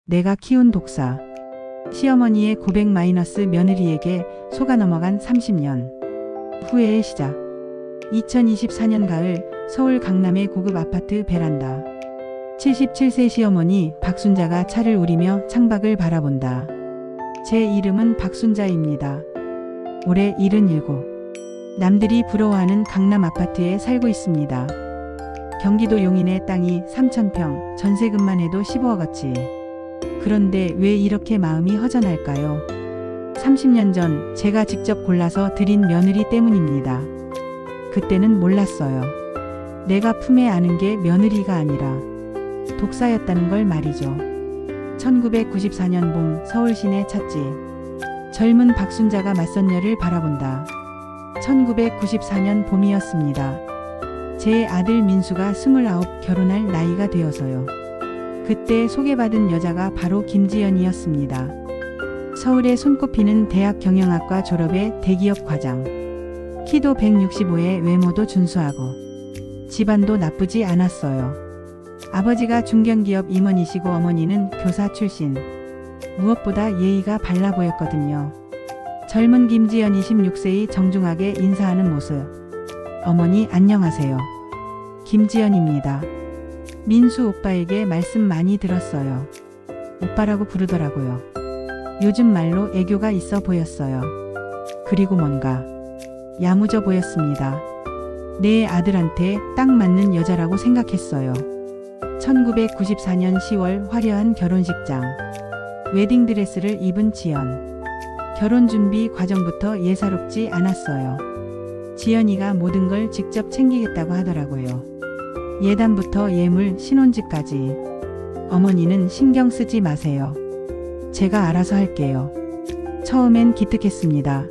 내가 키운 독사. 시어머니의 고백 마이너스 며느리에게 속아 넘어간 30년 후회의 시작. 2024년 가을 서울 강남의 고급 아파트 베란다. 77세 시어머니 박순자가 차를 우리며 창밖을 바라본다. 제 이름은 박순자입니다. 올해 77. 남들이 부러워하는 강남 아파트에 살고 있습니다. 경기도 용인의 땅이 3,000평, 전세금만 해도 15억어치. 그런데 왜 이렇게 마음이 허전할까요? 30년 전 제가 직접 골라서 드린 며느리 때문입니다. 그때는 몰랐어요. 내가 품에 안은 게 며느리가 아니라 독사였다는 걸 말이죠. 1994년 봄 서울 시내 찻집. 젊은 박순자가 맞선녀를 바라본다. 1994년 봄이었습니다. 제 아들 민수가 29 결혼할 나이가 되어서요. 그때 소개받은 여자가 바로 김지연이었습니다. 서울에 손꼽히는 대학 경영학과 졸업에 대기업 과장. 키도 165에 외모도 준수하고 집안도 나쁘지 않았어요. 아버지가 중견기업 임원이시고 어머니는 교사 출신. 무엇보다 예의가 발라 보였거든요. 젊은 김지연 26세의 정중하게 인사하는 모습. 어머니 안녕하세요. 김지연입니다. 민수 오빠에게 말씀 많이 들었어요. 오빠라고 부르더라고요. 요즘 말로 애교가 있어 보였어요. 그리고 뭔가 야무져 보였습니다. 내 아들한테 딱 맞는 여자라고 생각했어요. 1994년 10월 화려한 결혼식장. 웨딩드레스를 입은 지연. 결혼 준비 과정부터 예사롭지 않았어요. 지연이가 모든 걸 직접 챙기겠다고 하더라고요. 예단부터 예물, 신혼집까지. 어머니는 신경 쓰지 마세요. 제가 알아서 할게요. 처음엔 기특했습니다.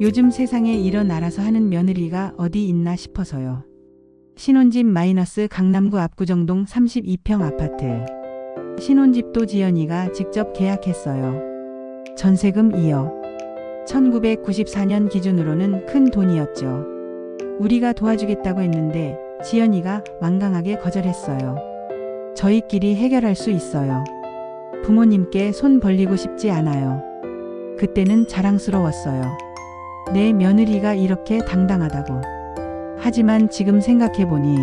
요즘 세상에 이런 알아서 하는 며느리가 어디 있나 싶어서요. 신혼집 마이너스 강남구 압구정동 32평 아파트. 신혼집도 지연이가 직접 계약했어요. 전세금 2억. 1994년 기준으로는 큰 돈이었죠. 우리가 도와주겠다고 했는데 지연이가 완강하게 거절했어요. 저희끼리 해결할 수 있어요. 부모님께 손 벌리고 싶지 않아요. 그때는 자랑스러웠어요. 내 며느리가 이렇게 당당하다고. 하지만 지금 생각해보니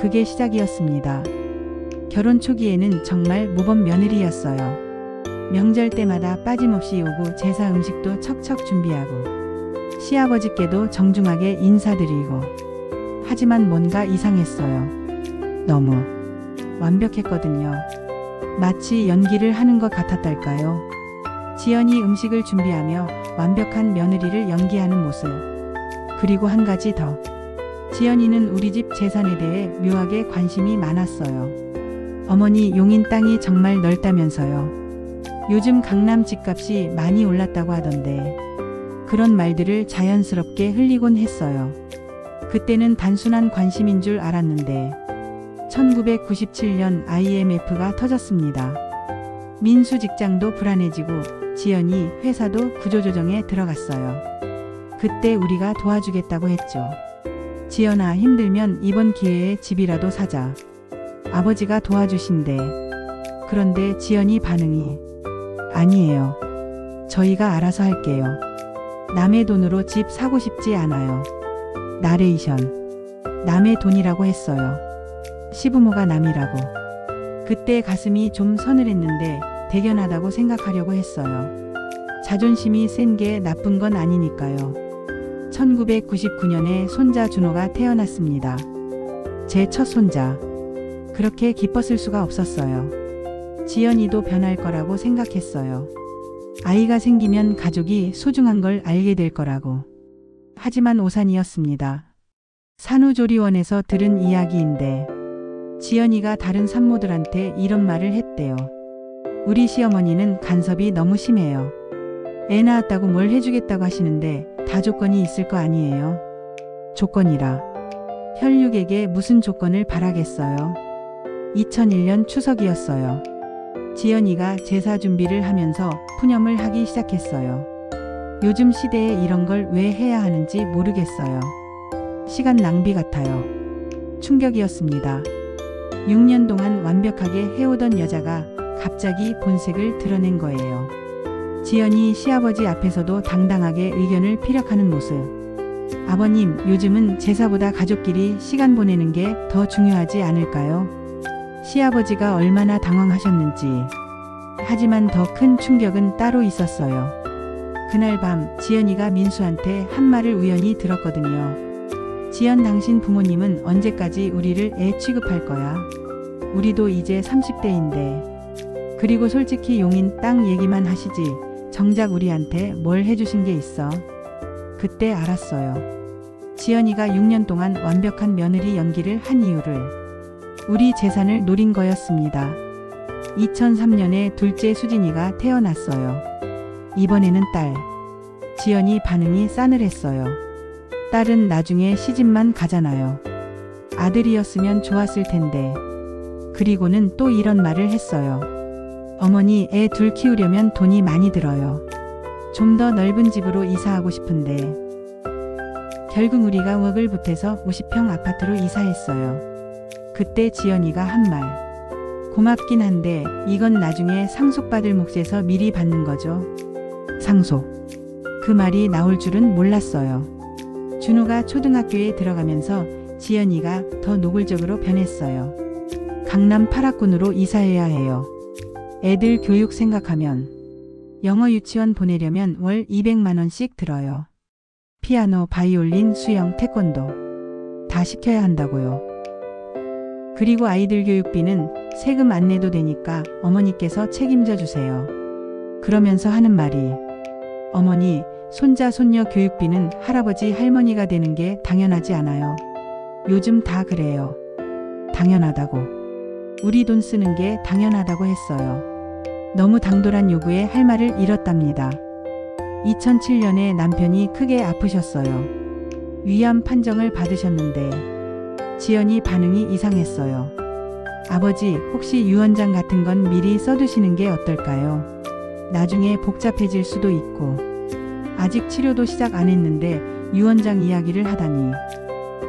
그게 시작이었습니다. 결혼 초기에는 정말 모범 며느리였어요. 명절 때마다 빠짐없이 오고 제사 음식도 척척 준비하고 시아버지께도 정중하게 인사드리고. 하지만 뭔가 이상했어요. 너무 완벽했거든요. 마치 연기를 하는 것 같았달까요? 지연이 음식을 준비하며 완벽한 며느리를 연기하는 모습. 그리고 한 가지 더. 지연이는 우리 집 재산에 대해 묘하게 관심이 많았어요. 어머니 용인 땅이 정말 넓다면서요. 요즘 강남 집값이 많이 올랐다고 하던데. 그런 말들을 자연스럽게 흘리곤 했어요. 그때는 단순한 관심인 줄 알았는데 1997년 IMF가 터졌습니다. 민수 직장도 불안해지고 지연이 회사도 구조조정에 들어갔어요. 그때 우리가 도와주겠다고 했죠. 지연아 힘들면 이번 기회에 집이라도 사자. 아버지가 도와주신대. 그런데 지연이 반응이 아니에요. 저희가 알아서 할게요. 남의 돈으로 집 사고 싶지 않아요. 나레이션. 남의 돈이라고 했어요. 시부모가 남이라고. 그때 가슴이 좀 서늘했는데 대견하다고 생각하려고 했어요. 자존심이 센 게 나쁜 건 아니니까요. 1999년에 손자 준호가 태어났습니다. 제 첫 손자. 그렇게 기뻤을 수가 없었어요. 지연이도 변할 거라고 생각했어요. 아이가 생기면 가족이 소중한 걸 알게 될 거라고. 하지만 오산이었습니다. 산후조리원에서 들은 이야기인데 지연이가 다른 산모들한테 이런 말을 했대요. 우리 시어머니는 간섭이 너무 심해요. 애 낳았다고 뭘 해주겠다고 하시는데 다 조건이 있을 거 아니에요. 조건이라. 혈육에게 무슨 조건을 바라겠어요. 2001년 추석이었어요. 지연이가 제사 준비를 하면서 푸념을 하기 시작했어요. 요즘 시대에 이런 걸 왜 해야 하는지 모르겠어요. 시간 낭비 같아요. 충격이었습니다. 6년 동안 완벽하게 해오던 여자가 갑자기 본색을 드러낸 거예요. 지연이 시아버지 앞에서도 당당하게 의견을 피력하는 모습. 아버님, 요즘은 제사보다 가족끼리 시간 보내는 게 더 중요하지 않을까요? 시아버지가 얼마나 당황하셨는지. 하지만 더 큰 충격은 따로 있었어요. 그날 밤 지연이가 민수한테 한 말을 우연히 들었거든요. 지연, 당신 부모님은 언제까지 우리를 애 취급할 거야? 우리도 이제 30대인데. 그리고 솔직히 용인 땅 얘기만 하시지 정작 우리한테 뭘 해주신 게 있어? 그때 알았어요. 지연이가 6년 동안 완벽한 며느리 연기를 한 이유를. 우리 재산을 노린 거였습니다. 2003년에 둘째 수진이가 태어났어요. 이번에는 딸. 지연이 반응이 싸늘했어요. 딸은 나중에 시집만 가잖아요. 아들이었으면 좋았을 텐데. 그리고는 또 이런 말을 했어요. 어머니, 애 둘 키우려면 돈이 많이 들어요. 좀 더 넓은 집으로 이사하고 싶은데. 결국 우리가 웍을 보태서 50평 아파트로 이사했어요. 그때 지연이가 한 말. 고맙긴 한데 이건 나중에 상속받을 몫에서 미리 받는 거죠. 상속. 그 말이 나올 줄은 몰랐어요. 준우가 초등학교에 들어가면서 지연이가 더 노골적으로 변했어요. 강남 8학군으로 이사해야 해요. 애들 교육 생각하면. 영어 유치원 보내려면 월 200만 원씩 들어요. 피아노, 바이올린, 수영, 태권도 다 시켜야 한다고요. 그리고 아이들 교육비는 세금 안 내도 되니까 어머니께서 책임져 주세요. 그러면서 하는 말이, 어머니, 손자 손녀 교육비는 할아버지 할머니가 되는 게 당연하지 않아요. 요즘 다 그래요. 당연하다고. 우리 돈 쓰는 게 당연하다고 했어요. 너무 당돌한 요구에 할 말을 잃었답니다. 2007년에 남편이 크게 아프셨어요. 위암 판정을 받으셨는데 지연이 반응이 이상했어요. 아버지, 혹시 유언장 같은 건 미리 써두시는 게 어떨까요? 나중에 복잡해질 수도 있고. 아직 치료도 시작 안 했는데 유언장 이야기를 하다니.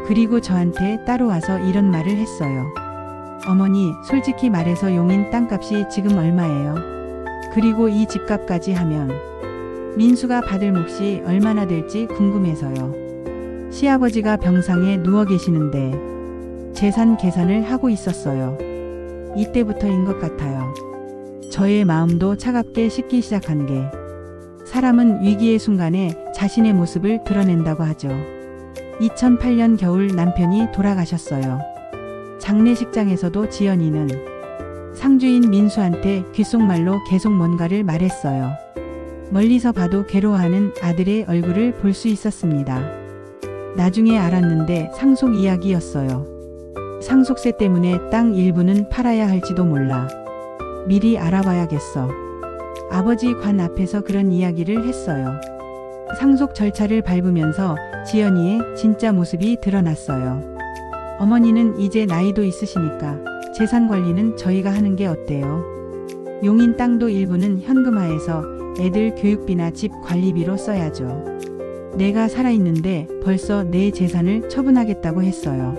그리고 저한테 따로 와서 이런 말을 했어요. 어머니, 솔직히 말해서 용인 땅값이 지금 얼마예요? 그리고 이 집값까지 하면 민수가 받을 몫이 얼마나 될지 궁금해서요. 시아버지가 병상에 누워 계시는데 재산 계산을 하고 있었어요. 이때부터인 것 같아요. 저의 마음도 차갑게 식기 시작한 게. 사람은 위기의 순간에 자신의 모습을 드러낸다고 하죠. 2008년 겨울 남편이 돌아가셨어요. 장례식장에서도 지연이는 상주인 민수한테 귓속말로 계속 뭔가를 말했어요. 멀리서 봐도 괴로워하는 아들의 얼굴을 볼 수 있었습니다. 나중에 알았는데 상속 이야기였어요. 상속세 때문에 땅 일부는 팔아야 할지도 몰라. 미리 알아봐야겠어. 아버지 관 앞에서 그런 이야기를 했어요. 상속 절차를 밟으면서 지연이의 진짜 모습이 드러났어요. 어머니는 이제 나이도 있으시니까 재산 관리는 저희가 하는 게 어때요? 용인 땅도 일부는 현금화해서 애들 교육비나 집 관리비로 써야죠. 내가 살아있는데 벌써 내 재산을 처분하겠다고 했어요.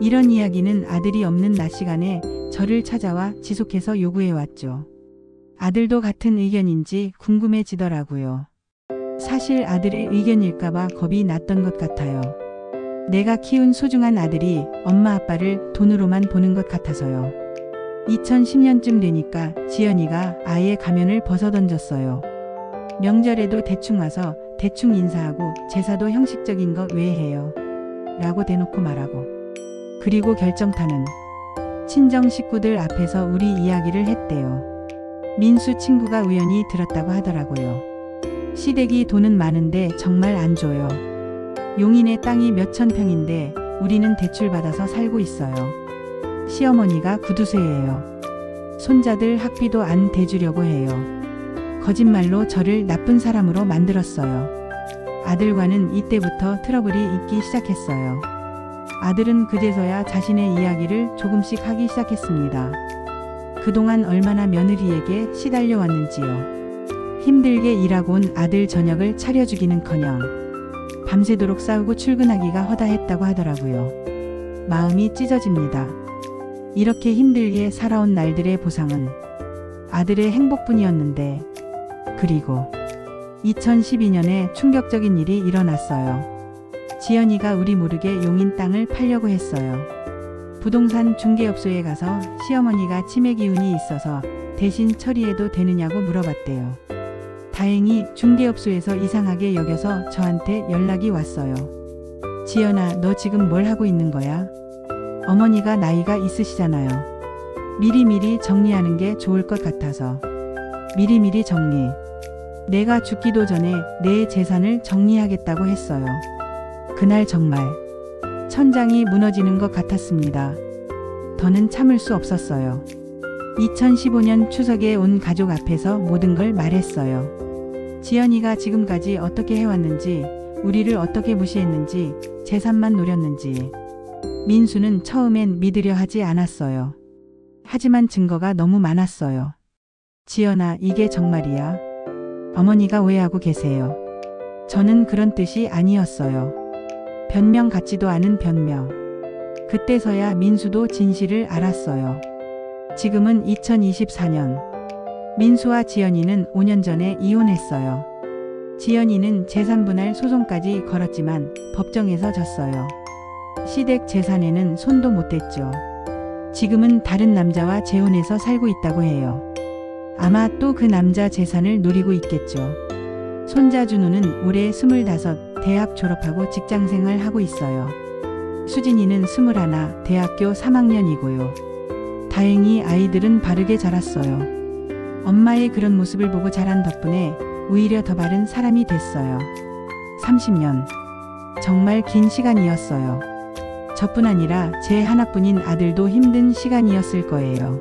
이런 이야기는 아들이 없는 낮 시간에 저를 찾아와 지속해서 요구해왔죠. 아들도 같은 의견인지 궁금해지더라고요. 사실 아들의 의견일까봐 겁이 났던 것 같아요. 내가 키운 소중한 아들이 엄마 아빠를 돈으로만 보는 것 같아서요. 2010년쯤 되니까 지연이가 아예 가면을 벗어던졌어요. 명절에도 대충 와서 대충 인사하고 제사도 형식적인 거 왜 해요? 라고 대놓고 말하고. 그리고 결정타는 친정 식구들 앞에서 우리 이야기를 했대요. 민수 친구가 우연히 들었다고 하더라고요. 시댁이 돈은 많은데 정말 안 줘요. 용인의 땅이 몇천 평인데 우리는 대출받아서 살고 있어요. 시어머니가 구두쇠예요. 손자들 학비도 안 대주려고 해요. 거짓말로 저를 나쁜 사람으로 만들었어요. 아들과는 이때부터 트러블이 있기 시작했어요. 아들은 그제서야 자신의 이야기를 조금씩 하기 시작했습니다. 그동안 얼마나 며느리에게 시달려 왔는지요. 힘들게 일하고 온 아들 저녁을 차려주기는커녕 밤새도록 싸우고 출근하기가 허다했다고 하더라고요. 마음이 찢어집니다. 이렇게 힘들게 살아온 날들의 보상은 아들의 행복뿐이었는데. 그리고 2012년에 충격적인 일이 일어났어요. 지연이가 우리 모르게 용인 땅을 팔려고 했어요. 부동산 중개업소에 가서 시어머니가 치매 기운이 있어서 대신 처리해도 되느냐고 물어봤대요. 다행히 중개업소에서 이상하게 여겨서 저한테 연락이 왔어요. 지연아, 너 지금 뭘 하고 있는 거야? 어머니가 나이가 있으시잖아요. 미리미리 정리하는 게 좋을 것 같아서. 미리미리 정리. 내가 죽기도 전에 내 재산을 정리하겠다고 했어요. 그날 정말 천장이 무너지는 것 같았습니다. 더는 참을 수 없었어요. 2015년 추석에 온 가족 앞에서 모든 걸 말했어요. 지연이가 지금까지 어떻게 해왔는지, 우리를 어떻게 무시했는지, 재산만 노렸는지. 민수는 처음엔 믿으려 하지 않았어요. 하지만 증거가 너무 많았어요. 지연아, 이게 정말이야? 어머니가 오해하고 계세요. 저는 그런 뜻이 아니었어요. 변명 같지도 않은 변명. 그때서야 민수도 진실을 알았어요. 지금은 2024년. 민수와 지연이는 5년 전에 이혼했어요. 지연이는 재산분할 소송까지 걸었지만 법정에서 졌어요. 시댁 재산에는 손도 못 댔죠. 지금은 다른 남자와 재혼해서 살고 있다고 해요. 아마 또 그 남자 재산을 노리고 있겠죠. 손자 준우는 올해 25, 대학 졸업하고 직장생활 하고 있어요. 수진이는 21, 대학교 3학년이고요. 다행히 아이들은 바르게 자랐어요. 엄마의 그런 모습을 보고 자란 덕분에 오히려 더 바른 사람이 됐어요. 30년. 정말 긴 시간이었어요. 저뿐 아니라 제 하나뿐인 아들도 힘든 시간이었을 거예요.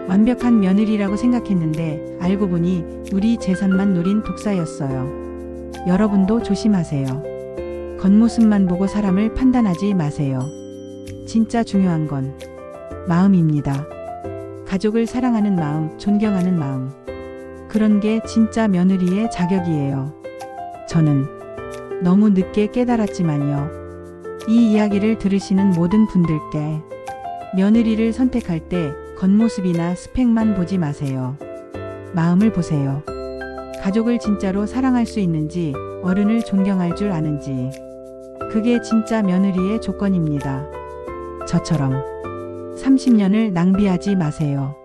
완벽한 며느리라고 생각했는데 알고 보니 우리 재산만 노린 독사였어요. 여러분도 조심하세요. 겉모습만 보고 사람을 판단하지 마세요. 진짜 중요한 건 마음입니다. 가족을 사랑하는 마음, 존경하는 마음. 그런 게 진짜 며느리의 자격이에요. 저는 너무 늦게 깨달았지만요. 이 이야기를 들으시는 모든 분들께 며느리를 선택할 때 겉모습이나 스펙만 보지 마세요. 마음을 보세요. 가족을 진짜로 사랑할 수 있는지, 어른을 존경할 줄 아는지. 그게 진짜 며느리의 조건입니다. 저처럼 30년을 낭비하지 마세요.